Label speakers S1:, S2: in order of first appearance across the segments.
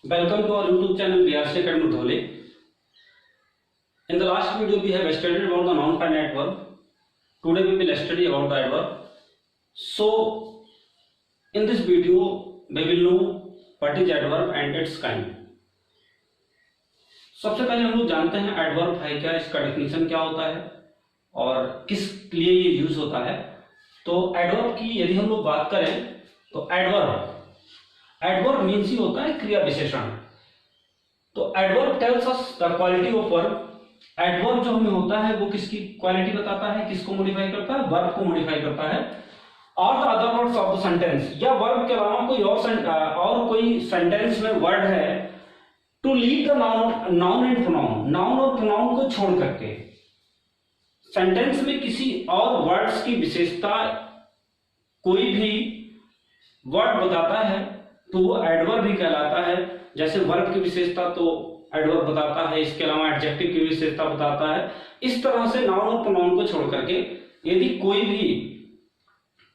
S1: Welcome to our YouTube channel BRC Academy Dhole. In the last video we have studied about the non-finite verb. Today we will study about the adverb. So in this video we will know what is adverb and its kind. सबसे पहले हम लोग जानते हैं adverb है क्या, इसका definition क्या होता है और किस लिए ये यूज होता है। तो एडवर्ब की यदि हम लोग बात करें तो एडवर्ब मीन्स ही होता है क्रिया विशेषण। तो adverb tells us the quality of verb. Adverb जो हमें होता है वो किसकी क्वालिटी बताता है, किसको मॉडिफाई करता है, वर्ब को मॉडिफाई करता है। और the other words of the sentence, या वर्ब के अलावा कोई सेंटेंस में वर्ड है to leave the noun and pronoun, noun और प्रोनाउन को छोड़ करके सेंटेंस में किसी और वर्ड्स की विशेषता कोई भी वर्ड बताता है तो वो एडवर्ब भी कहलाता है। जैसे वर्ब की विशेषता तो एडवर्ब बताता है, इसके अलावा एडजेक्टिव की विशेषता बताता है। इस तरह से नाउन और प्रोनाउन को छोड़ करके यदि कोई भी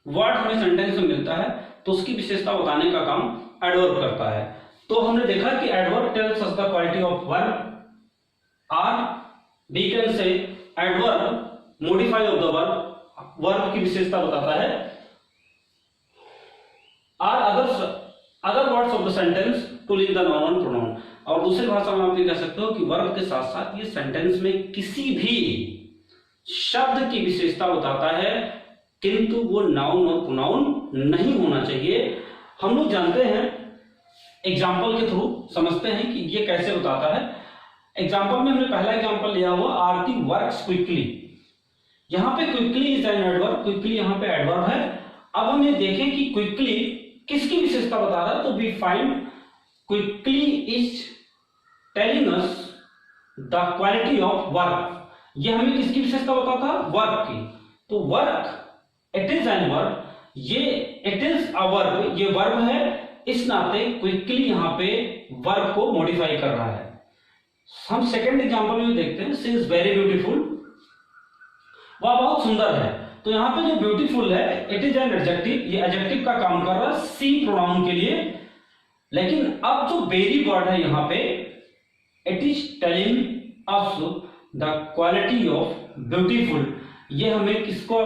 S1: वर्ड हमें सेंटेंस में मिलता है तो उसकी विशेषता बताने का काम एडवर्ब करता है। तो हमने देखा कि adverb tells us the quality of verb, और we can say adverb modify of the verb, verb की विशेषता बताता है। और other words of the sentence to leave the noun and pronoun. और दूसरी भाषा में आप ये कह सकते हो कि वर्ब के साथ साथ ये सेंटेंस में किसी भी शब्द की विशेषता बताता है, किंतु वो नाउन और प्रोनाउन नहीं होना चाहिए। हम लोग जानते हैं, एग्जाम्पल के थ्रू समझते हैं कि ये कैसे बताता है। एग्जाम्पल में हमने पहला एग्जाम्पल लिया हुआ आरती वर्क्स क्विकली। यहां पे quickly is an adverb, quickly यहां पे एडवर्ब है। अब हम ये देखें कि क्विकली किसकी विशेषता बता रहा है, तो we find quickly is telling us the quality of work. ये हमें किसकी विशेषता बताता है, वर्क की। तो work it is an verb, ये इट इज अ वर्ब, ये वर्ब है। इस नाते क्विकली यहां पे वर्ब को मॉडिफाई कर रहा है। हम सेकंड एग्जांपल में देखते हैं, शी इज वेरी ब्यूटीफुल, वह बहुत सुंदर है। तो यहां पे जो ब्यूटीफुल है इट इज एन एडजेक्टिव, ये एडजेक्टिव का काम कर रहा है सी प्रोनाउन के लिए। लेकिन अब जो वेरी वर्ड है यहां पे it is telling us the quality of beautiful. ये हमें किसको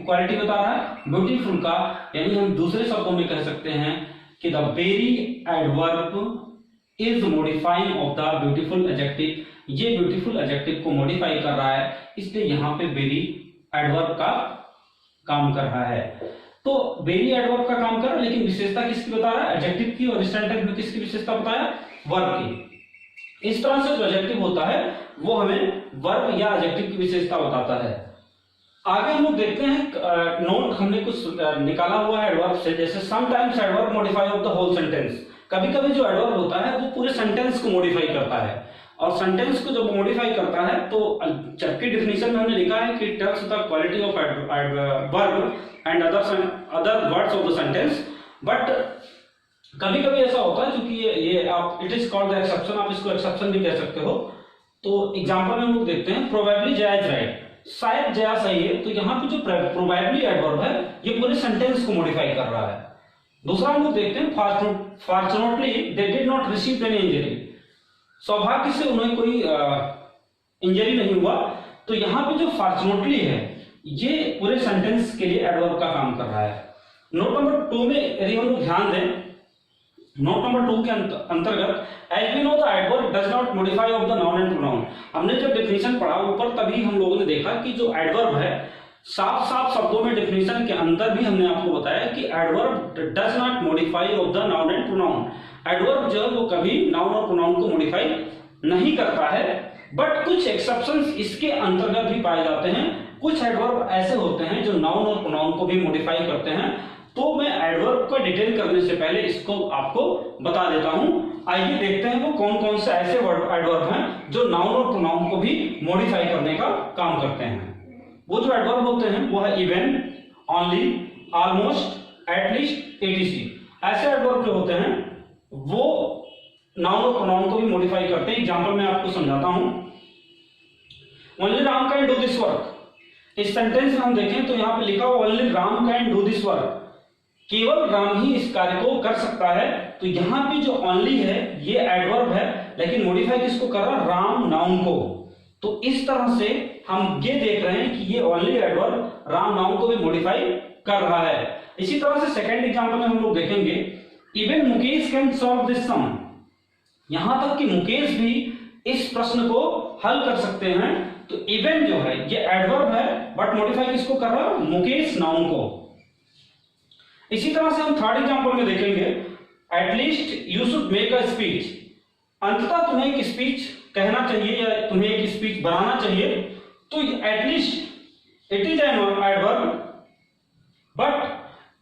S1: क्वालिटी बता रहा है, ब्यूटीफुल का। यानी हम दूसरे शब्दों में कह सकते हैं कि the very adverb is modifying of the beautiful adjective. ये ब्यूटीफुल एडजेक्टिव को मॉडिफाई कर रहा है, इसलिए यहां पे वेरी एडवर्ब का काम कर रहा है। तो वेरी एडवर्ब का काम कर रहा है, लेकिन विशेषता किसकी बता रहा है, एडजेक्टिव की। और इस सेंटेंस में किसकी विशेषता बताया, वर्ब की। इस तरह से जो एडजेक्टिव होता है वो हमें वर्ब या एडजेक्टिव की विशेषता बताता है। आगे हम लोग देखते हैं, नोट हमने कुछ निकाला हुआ है एडवर्ब से। जैसे sometimes adverb modify of the whole sentence, कभी कभी जो एडवर्ब होता है वो पूरे सेंटेंस को मॉडिफाई करता है। और सेंटेंस को जब मॉडिफाई करता है तो जबकि डिफिनीशन में हमने लिखा है कि tells the quality of verb and other words of the sentence, but कभी कभी ऐसा होता है, क्योंकि ये आप it is called the exception, आप इसको एक्सेप्शन भी कह सकते हो। तो एग्जांपल में हम लोग देखते हैं, प्रोबेबली जया इज राइट, शायद जया सही है। तो यहाँ पे जो प्रोबेबली एडवर्ब है ये पूरे सेंटेंस को मॉडिफाई कर रहा है। दूसरा हम लोग देखते हैं, fortunately they did not receive any injury, सौभाग्य से उन्हें कोई इंजरी नहीं हुआ। तो यहाँ पे जो फॉर्चुनेटली है ये पूरे सेंटेंस के लिए एडवर्ब का काम कर रहा है। नोट नंबर 2 में यदि हम लोग ध्यान दें, नोट नंबर 2 के अंतर्गत as we know the adverb does not modify of the noun and pronoun. हमने जब डेफिनेशन पढ़ा ऊपर, तभी हम लोगों ने देखा कि जो एडवर्ब है, साफ साफ शब्दों में डेफिनेशन के अंदर भी हमने आपको बताया कि adverb does not modify of the noun and pronoun. Adverb जो है वो कभी नाउन और प्रोनाउन को मॉडिफाई नहीं करता है, बट कुछ एक्सेप्शंस इसके अंतर्गत भी पाए जाते हैं। कुछ एडवर्ब ऐसे होते हैं जो नाउन और प्रोनाउन को भी मॉडिफाई करते हैं। तो मैं एडवर्ब का डिटेल करने से पहले इसको आपको बता देता हूं। आइए देखते हैं वो कौन कौन से ऐसे एडवर्ब हैं जो नाउन और प्रोनाउन को भी मॉडिफाई करने का काम करते हैं। वो जो एडवर्ब होते हैं वो है even, only, almost, at least, etc. ऐसे एडवर्ब जो होते हैं वो नाउन और प्रोनाउन को भी मॉडिफाई करते हैं। एग्जांपल मैं आपको समझाता हूं, only Ram can do this work. इस सेंटेंस में हम देखें तो यहां पे लिखा हुआ only Ram can do this work, केवल राम ही इस कार्य को कर सकता है। तो यहाँ पे जो ओनली है ये एडवर्ब है, लेकिन मॉडिफाई किसको कर रहा है? राम नाउन को। तो इस तरह से हम ये देख रहे हैं कि ये ओनली एडवर्ब राम नाउन को भी मॉडिफाई कर रहा है। इसी तरह से सेकंड एग्जांपल में हम लोग देखेंगे, even Mukesh can solve this sum. यहां तक कि मुकेश भी इस प्रश्न को हल कर सकते हैं। तो इवन जो है ये एडवर्ब है, बट मॉडिफाई किसको कर रहा है? मुकेश नाउन को। इसी तरह से हम थर्ड एग्जांपल में देखेंगे, at least you should make a speech. अंततः तुम्हें एक स्पीच कहना चाहिए या तुम्हें एक स्पीच बनाना चाहिए। तो at least it is an adverb but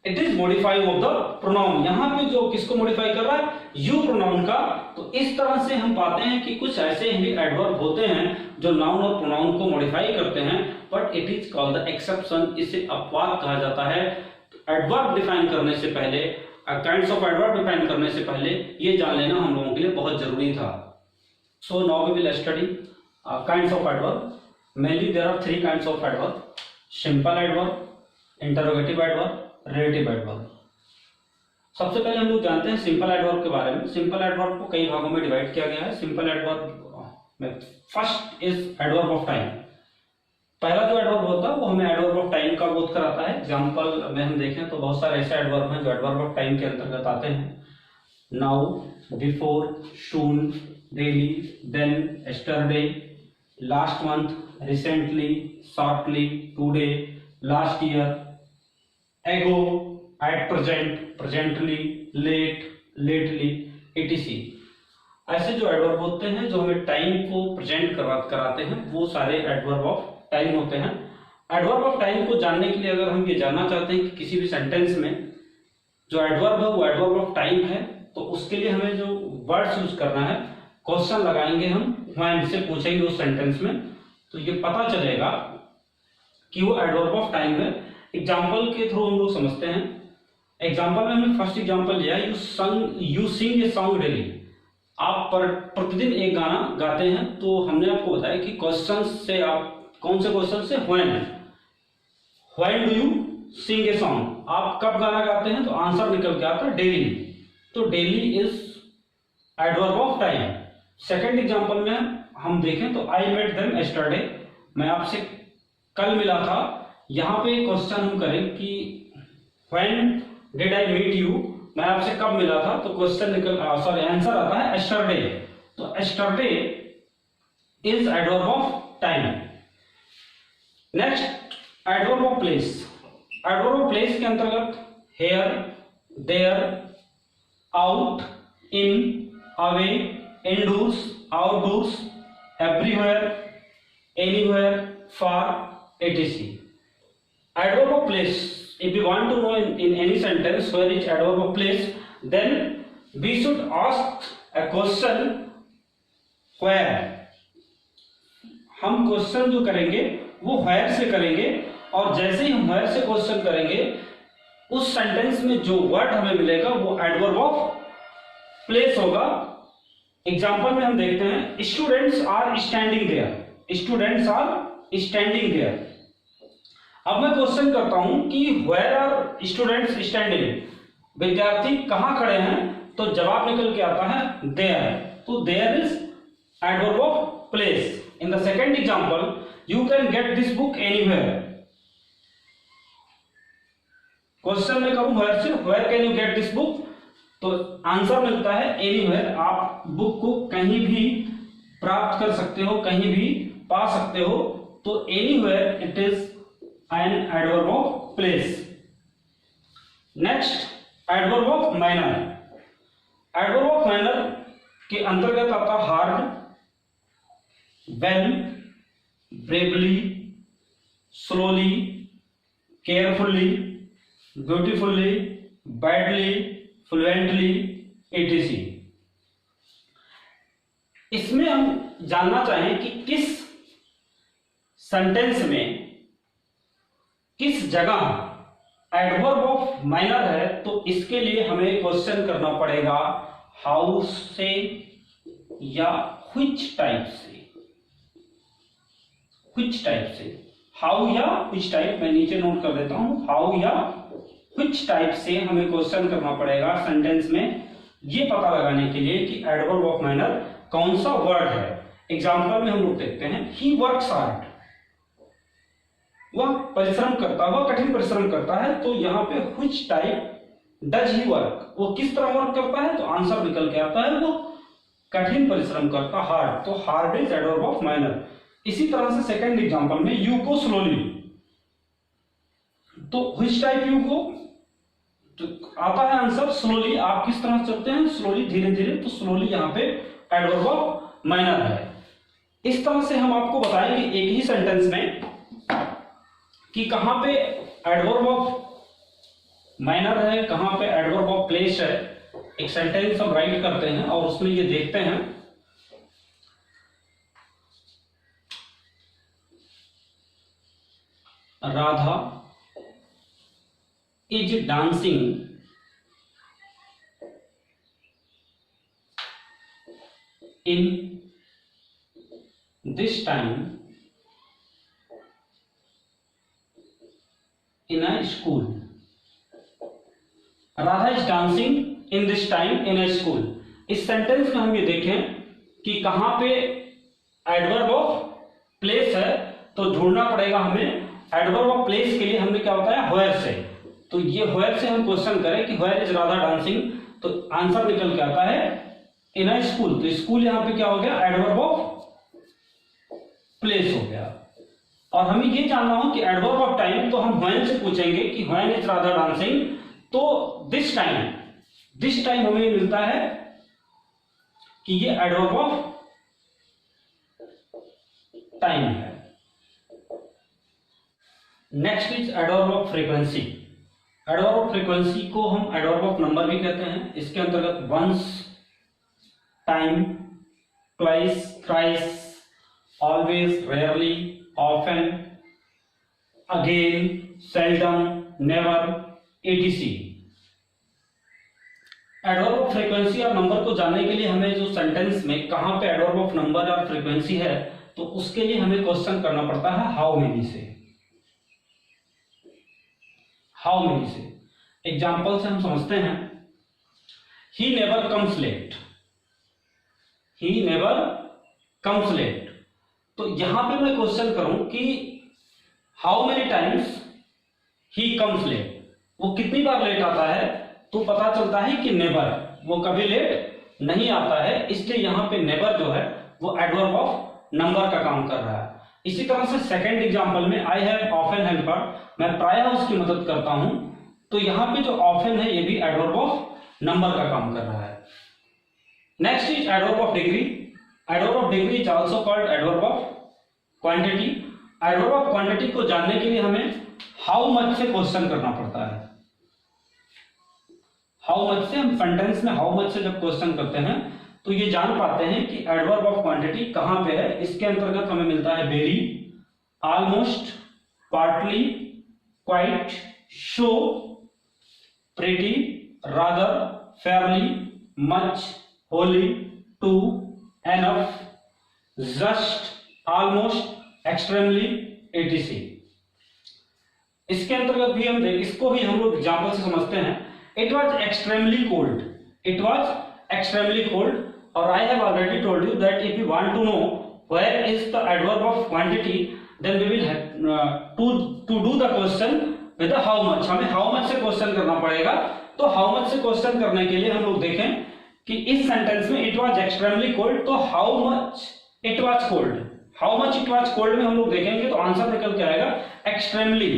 S1: it is modifying of the pronoun. यहां पे जो किसको मॉडिफाई कर रहा है? यू प्रोनाउन का। तो इस तरह से हम पाते हैं कि कुछ ऐसे ही एडवर्ब होते हैं जो नाउन और प्रोनाउन को मॉडिफाई करते हैं, but it is called the exception. इसे अपवाद कहा जाता है। एडवर्ब डिफाइन करने से पहले, काइंड्स ऑफ एडवर्ब डिफाइन करने से पहले ये जान लेना हम लोगों के लिए बहुत जरूरी था। So now we will study kinds of adverb. Mainly there are 3 kinds of adverb: simple adverb, interrogative adverb, relative adverb. सबसे पहले हम लोग जानते हैं सिंपल एडवर्ब के बारे में। सिंपल एडवर्ब को कई भागों में डिवाइड किया गया है। सिंपल एडवर्ब में first is adverb of time. पहला जो एडवर्ब होता है वो हमें एडवर्ब ऑफ टाइम का बोध कराता है। एग्जांपल में हम देखें तो बहुत सारे ऐसे एडवर्ब हैं जो एडवर्ब ऑफ टाइम के अंतर्गत आते हैं। Now, before, soon, daily, then, yesterday, last month, recently, shortly, today, last year, ago, at present, presently, late, lately, etc। ऐसे जो एडवर्ब होते हैं जो हमें टाइम को प्रेजेंट कराते हैं वो सारे एडवर्ब ऑफ टाइम होते हैं। एडवर्ब ऑफ टाइम को जानने के लिए अगर हम ये जानना चाहते हैं कि किसी भी सेंटेंस में जो एडवर्ब है वो एडवर्ब ऑफ टाइम है, तो उसके लिए हमें जो वर्ड्स यूज करना है, क्वेश्चन लगाएंगे हम, व्हेन से पूछेंगे उस सेंटेंस में, तो ये पता चलेगा कि वो एडवर्ब ऑफ टाइम है। एग्जाम्पल के थ्रू हम लोग समझते हैं। एग्जाम्पल में हमने फर्स्ट एग्जाम्पल लिया, you sing a song daily. आप प्रतिदिन एक गाना गाते हैं। तो हमने आपको बताया कि क्वेश्चन से आप कौन से क्वेश्चन से? When do you sing a song. आप कब गाना गाते हैं? तो आंसर निकल के आता है डेली। तो daily is adverb of time. Second example में हम देखें तो आई मेट देम यस्टरडे। मैं आपसे कल मिला था। यहां पे क्वेश्चन हम करें कि when did I meet you. मैं आपसे कब मिला था? तो क्वेश्चन आंसर आता है यस्टरडे। तो yesterday is adverb of time. Next, adverb of place. Adverb of place के अंतर्गत here, there, out, in, away, indoors, outdoors, everywhere, anywhere, far, etc। Adverb of place. If we want to know in any sentence where is adverb of place, then we should ask a question where. हम question जो करेंगे वो where से करेंगे, और जैसे ही हम where से क्वेश्चन करेंगे उस सेंटेंस में जो वर्ड हमें मिलेगा वो एडवर्ब ऑफ प्लेस होगा। एग्जाम्पल में हम देखते हैं, students are standing there. Students are standing there. अब मैं क्वेश्चन करता हूं कि वेयर आर स्टूडेंट्स स्टैंडिंग। विद्यार्थी कहां खड़े हैं? तो जवाब निकल के आता है देयर। तो there is adverb of place. In the second example, you can get this book anywhere. Question में करूं वेयर से, where can you get this book, तो आंसर मिलता है एनीवेयर। आप बुक को कहीं भी प्राप्त कर सकते हो, कहीं भी पा सकते हो। तो anywhere it is an adverb of place. Next, adverb of manner. Adverb of manner के अंतर्गत आता hard, well, bravely, slowly, carefully, beautifully, badly, fluently, etc। इसमें हम जानना चाहें कि किस सेंटेंस में किस जगह एडवर्ब ऑफ माइनर है, तो इसके लिए हमें क्वेश्चन करना पड़ेगा हाउ से या व्हिच टाइप से। व्हिच टाइप से, हाउ या व्हिच टाइप, मैं नीचे नोट कर देता हूं, हाउ या व्हिच टाइप से हमें क्वेश्चन करना पड़ेगा सेंटेंस में ये पता लगाने के लिए कि एडवर्ब ऑफ माइनर कौन सा वर्ड है। एग्जाम्पल में हम लोग देखते हैं, ही वर्क्स हार्ड, वह परिश्रम करता, वह कठिन परिश्रम करता है। तो यहाँ पे which type does he work, वो किस तरह वर्क करता है, तो आंसर निकल के आता है वो कठिन परिश्रम करता, हार्ड। तो hard is adverb of minor. इसी तरह से सेकंड एग्जांपल में, यू गो स्लोली, तो व्हिच टाइप यू गो, तो आता है आंसर स्लोली। आप किस तरह चलते हैं, स्लोली, धीरे धीरे, तो स्लोली यहाँ पे एडवर्ब ऑफ माइनर है। इस तरह से हम आपको बताएंगे एक ही सेंटेंस में कि कहां पे एडवर्ब ऑफ माइनर है, कहां पे एडवर्ब ऑफ प्लेस है। एक सेंटेंस हम राइट करते हैं और उसमें ये देखते हैं, Radha is dancing in this time in a school. Radha is dancing in this time in a school. इस सेंटेंस में हम ये देखें कि कहां पे एडवर्ब ऑफ प्लेस है, तो ढूंढना पड़ेगा हमें। एडवर्ब ऑफ प्लेस के लिए हमने क्या बताया, व्हेयर से। तो ये व्हेयर से हम क्वेश्चन करें कि व्हेयर इज राधा डांसिंग, तो आंसर निकल के आता है इन अ स्कूल। तो स्कूल यहां पे क्या हो गया, एडवर्ब ऑफ प्लेस हो गया। और हमें ये जानना हो कि एडवर्ब ऑफ टाइम, तो हम व्हेन से पूछेंगे कि व्हेन इज राधा डांसिंग, तो दिस टाइम हमें मिलता है कि ये एडवर्ब ऑफ टाइम है। Next is adverb of frequency. Adverb of frequency को हम एडवर्ब ऑफ नंबर भी कहते हैं। इसके अंतर्गत once, time, twice, thrice, always, rarely, often, again, seldom, never, etc. Adverb of frequency और नंबर को जानने के लिए हमें जो सेंटेंस में कहां पे एडवर्ब ऑफ नंबर और फ्रीक्वेंसी है, तो उसके लिए हमें क्वेश्चन करना पड़ता है हाउ मेनी से। हाउ मेनी से एग्जांपल से हम समझते हैं, he never comes late, he never comes late. तो यहां पे मैं क्वेश्चन करूं कि how many times he comes late, वो कितनी बार लेट आता है, तो पता चलता है कि नेवर, वो कभी लेट नहीं आता है। इसलिए यहां पे नेवर जो है वो एडवर्ब ऑफ नंबर का काम कर रहा है। इसी तरह से सेकंड एग्जांपल में, आई हैव ऑफन हेल्पर्ड, मैं प्रायः उसकी मदद करता हूं, तो यहां पे जो ऑफन है ये भी एडवर्ब ऑफ नंबर का काम कर रहा है। Next is adverb of degree. Adverb of degree is also called adverb of quantity. Adverb of quantity को जानने के लिए हमें हाउ मच से क्वेश्चन करना पड़ता है। हाउ मच से हम सेंटेंस में हाउ मच से जब क्वेश्चन करते हैं तो ये जान पाते हैं कि एडवर्ब ऑफ क्वांटिटी कहां पे है। इसके अंतर्गत हमें मिलता है very, almost, partly, quite, so, pretty, rather, fairly, much, wholly, too, enough, just, almost, extremely, etc. इसके अंतर्गत भी हम इसको भी हम लोग एग्जांपल से समझते हैं। It was extremely cold, it was extremely cold. और I have already told you that if you want to know where is the adverb of quantity, then we will to do the question with how much. हमें how much से question करना पड़ेगा। तो how much से question करने के लिए हम लोग देखें कि इस सेंटेंस में इट वॉज एक्सट्रीमली कोल्ड, तो how much it was cold, how much it was cold में हम लोग देखेंगे तो आंसर निकल के आएगा एक्सट्रीमली।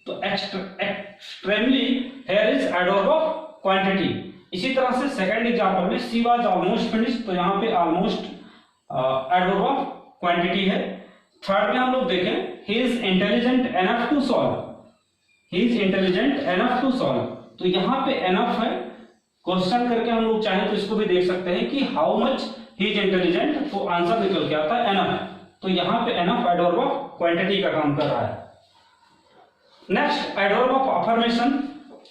S1: तो extremely here is adverb of quantity. इसी तरह से सेकंड एग्जांपल में शी वाज ऑलमोस्ट फिनिश्ड, तो यहाँ पे ऑलमोस्ट एडवर्ब ऑफ क्वांटिटी है। थर्ड में हम लोग देखें he is intelligent enough to solve, he is intelligent enough to solve, तो यहाँ पे एनफ है। क्वेश्चन करके हम लोग चाहें तो इसको भी देख सकते हैं कि how much he is intelligent, तो आंसर निकल के आता है एनफ। तो यहाँ पे एनफ एडवर्ब ऑफ क्वांटिटी का काम कर रहा है। Next adverb of affirmation.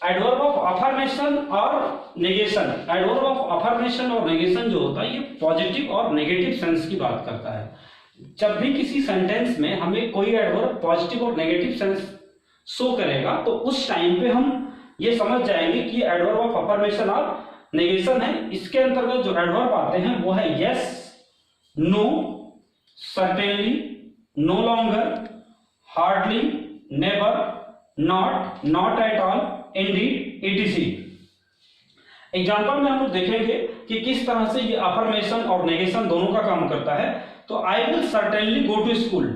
S1: Adverb of affirmation और नेगेशन। एडवर्ब ऑफ अफर्मेशन और नेगेशन जो होता है ये पॉजिटिव और नेगेटिव सेंस की बात करता है। जब भी किसी सेंटेंस में हमें कोई एडवर्ब पॉजिटिव और नेगेटिव सेंस शो करेगा तो उस टाइम पे हम ये समझ जाएंगे कि एडवर्ब ऑफ अफर्मेशन और नेगेशन है। इसके अंतर्गत जो एडवर्ब आते हैं वो है yes, no, certainly, no longer, hardly, never, not, not at all, indeed, etc। Example में हम लोग देखेंगे कि किस तरह से ये अफर्मेशन और नेगेशन दोनों का काम करता है। तो I will certainly go to school,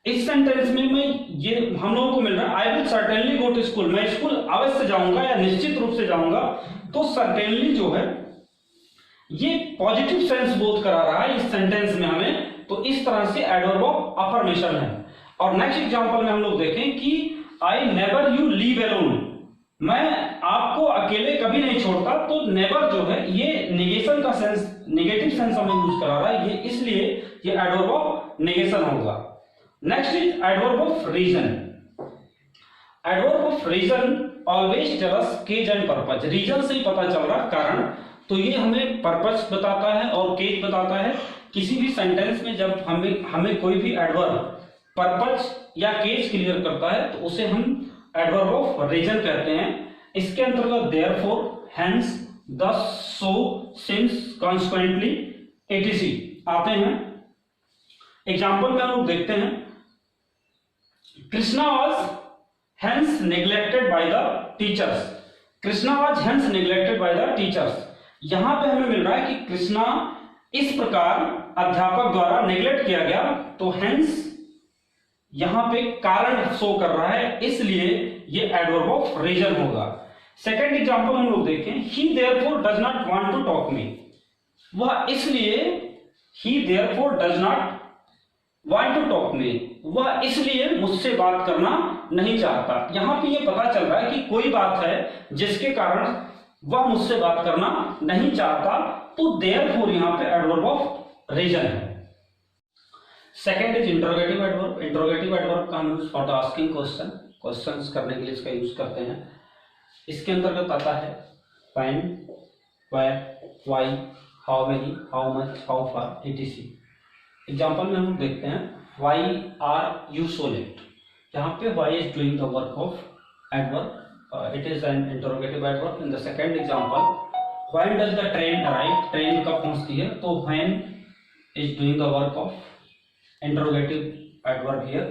S1: इस सेंटेंस में मैं ये हम लोगों को मिल रहा है I will certainly go to school, मैं स्कूल अवश्य जाऊंगा या निश्चित रूप से जाऊंगा। तो सर्टेनली जो है ये पॉजिटिव सेंस बोध करा रहा है इस सेंटेंस में हमें, तो इस तरह से एडवर्ब ऑफ अफर्मेशन है। और नेक्स्ट एग्जांपल में हम लोग देखें कि I never you leave alone, मैं आपको अकेले कभी नहीं छोड़ता। तो नेवर जो है ये नेगेशन का सेंस, नेगेटिव सेंस हमें यूज करा रहा है, ये इसलिए ये एडवर्ब ऑफ नेगेशन होगा। Next is adverb of reason. Adverb of reason always tell us cause and purpose, reason से ही पता चल रहा कारण, तो ये हमें पर्पज बताता है और केज बताता है। किसी भी सेंटेंस में जब हमें कोई भी एडवर्ब पर्पज या केज क्लियर करता है तो उसे हम एडवर्ब ऑफ रीजन कहते हैं। इसके अंतर्गत therefore, hence, thus, so, since, consequently, etc आते हैं। एग्जाम्पल में हम लोग देखते हैं Krishna was hence neglected by the teachers, Krishna was hence neglected by the teachers. यहां पे हमें मिल रहा है कि कृष्णा इस प्रकार अध्यापक द्वारा नेग्लेक्ट किया गया, तो हेंस यहां पे कारण शो कर रहा है, इसलिए ये एडवर्ब ऑफ रीजन होगा। सेकेंड एग्जांपल हम लोग देखें, he therefore does not want to talk me, वह इसलिए, he therefore does not want to talk me, वह इसलिए मुझसे बात करना नहीं चाहता। यहां पे ये पता चल रहा है कि कोई बात है जिसके कारण वह मुझसे बात करना नहीं चाहता, तो देयरफॉर यहां पे एडवर्ब ऑफ रीजन है। Second is interrogative adverb. Interrogative adverb का हम use for the asking question, questions करने के लिए इसका यूज करते हैं। इसके अंतर्गत आता है when, where, why, how many, how much, how far, etc। Example में हम देखते हैं why are you so late, यहाँ पे why is doing the work of adverb, it is an interrogative adverb. In the second example when does the train arrive, train कब पहुंचती है, तो when is doing the work of interrogative adverb here।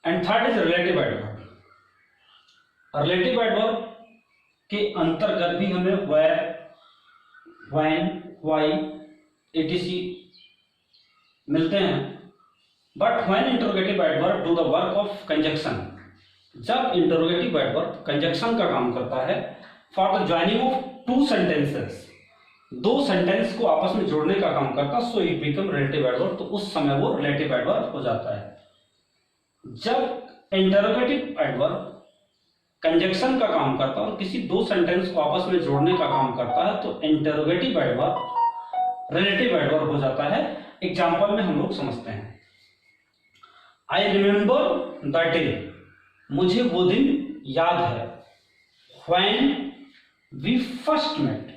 S1: and third is relative adverb। relative adverb के अंतर्गत भी हमें where, when, why, etc मिलते हैं। but when interrogative adverb do the work of conjunction, जब interrogative adverb conjunction का काम करता है for the joining of two sentences, दो सेंटेंस को आपस में जोड़ने का काम करता, so it become relative adverb, तो उस समय वो रिलेटिव एडवर्ब हो जाता है। जब इंटरोगेटिव एडवर्ब कंजक्शन का काम करता है और किसी दो सेंटेंस को आपस में जोड़ने का काम करता है, तो इंटरोगेटिव एडवर्ब रिलेटिव एडवर्ब हो जाता है। एग्जाम्पल में हम लोग समझते हैं, आई रिमेंबर द डे, मुझे वो दिन याद है। व्हेन वी फर्स्ट मेट,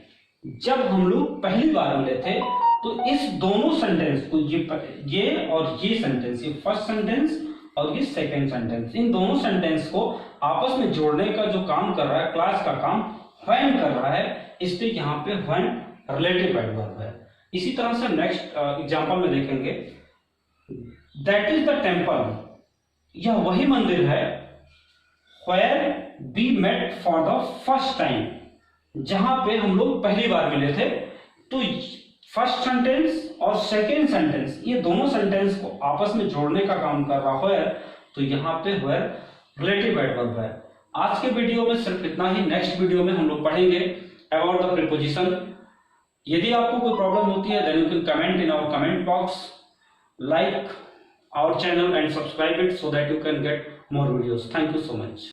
S1: जब हम लोग पहली बार मिले थे, तो इस दोनों सेंटेंस को, ये और ये सेंटेंस, ये फर्स्ट सेंटेंस और ये सेकंड सेंटेंस, इन दोनों सेंटेंस को आपस में जोड़ने का जो काम कर रहा है, क्लास का काम व्हेन कर रहा है, इसलिए यहाँ पे व्हेन रिलेटिव एडवर्ब है। इसी तरह से नेक्स्ट एग्जांपल में देखेंगे, दैट इज द टेम्पल, यह वही मंदिर है, where we met for the first time, जहां पे हम लोग पहली बार मिले थे। तो फर्स्ट सेंटेंस और सेकेंड सेंटेंस, ये दोनों सेंटेंस को आपस में जोड़ने का काम कर रहा है, तो यहाँ पे व्हेयर रिलेटिव एडवर्ब है। आज के वीडियो में सिर्फ इतना ही। नेक्स्ट वीडियो में हम लोग पढ़ेंगे अबाउट द प्रीपोजिशन। यदि आपको कोई प्रॉब्लम होती है, then you can comment in our comment box, like our channel and subscribe it so that you can get more videos. Thank you so much.